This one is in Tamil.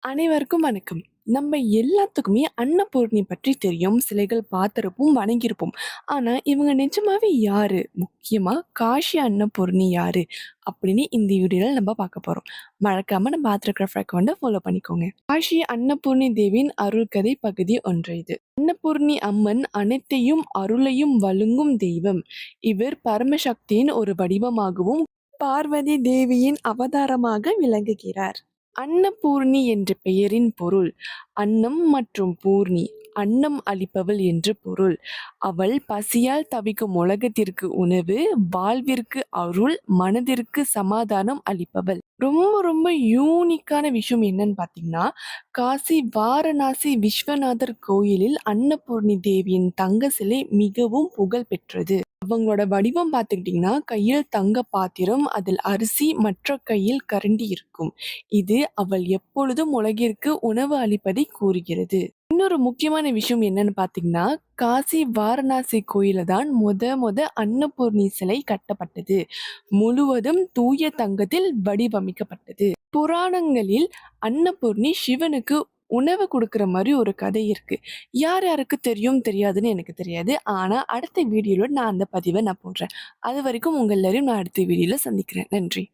அனைவருக்கும் வணக்கம். நம்ம எல்லாத்துக்குமே அன்னபூரணி பற்றி தெரியும். சிலைகள் பார்த்திருப்போம், வணங்கியிருப்போம். ஆனா, இவங்க நிஜமாவே யாரு? முக்கியமா காஷி அன்னபூரணி யாரு? அப்படின்னு இந்த வீடியோல நம்ம பார்க்க போறோம். மறக்காம நம்ம ஆத்ரகிராஃப் அக்கவுண்ட ஃபாலோ பண்ணிக்கோங்க. காஷி அன்னபூரணி தேவியின் அருள்கதை பகுதி 1 இது. அன்னபூரணி அம்மன் அனைத்தையும் அருளையும் வழங்கும் தெய்வம். இவர் பரமசக்தியின் ஒரு வடிவமாகவும், பார்வதி தேவியின் அவதாரமாக விளங்குகிறார். அன்னபூர்ணி என்ற பெயரின் பொருள் அன்னம் மற்றும் பூர்ணி அன்னம் அளிப்பவள் என்று பொருள். அவள் பசியால் தவிக்கும் உலகத்திற்கு உணவு, வாழ்விற்கு அருள், மனதிற்கு சமாதானம் அளிப்பவள். ரொம்ப ரொம்ப யூனிக்கான விஷயம் என்னன்னு பார்த்தீங்கன்னா, காசி வாரணாசி விஸ்வநாதர் கோயிலில் அன்னபூர்ணி தேவியின் தங்க சிலை மிகவும் புகழ் பெற்றது. அவங்களோட வடிவம் பார்த்துக்கிட்டிங்கன்னா, கையில் தங்க பாத்திரம், அதில் அரிசி, மற்ற கையில் கரண்டி இருக்கும். இது அவள் எப்பொழுதும் உலகிற்கு உணவு அளிப்பதை கூறுகிறது. இன்னொரு முக்கியமான விஷயம் என்னன்னு பார்த்தீங்கன்னா, காசி வாரணாசி கோயில தான் முத அன்னபூர்ணி சிலை கட்டப்பட்டது. முழுவதும் தூய தங்கத்தில் வடிவமைக்கப்பட்டது. புராணங்களில் அன்னபூர்ணி சிவனுக்கு உணவு குடுக்குற மாரி ஒரு கதை இருக்கு. யார் யாருக்கு தெரியும், தெரியாதுன்னு எனக்கு தெரியாது. ஆனா, அடுத்த வீடியோல நான் அந்த பதிவ போடுறேன். அதுவரைக்கும் உங்க எல்லாரையும் நான் அடுத்த வீடியோல சந்திக்கிறேன். நன்றி.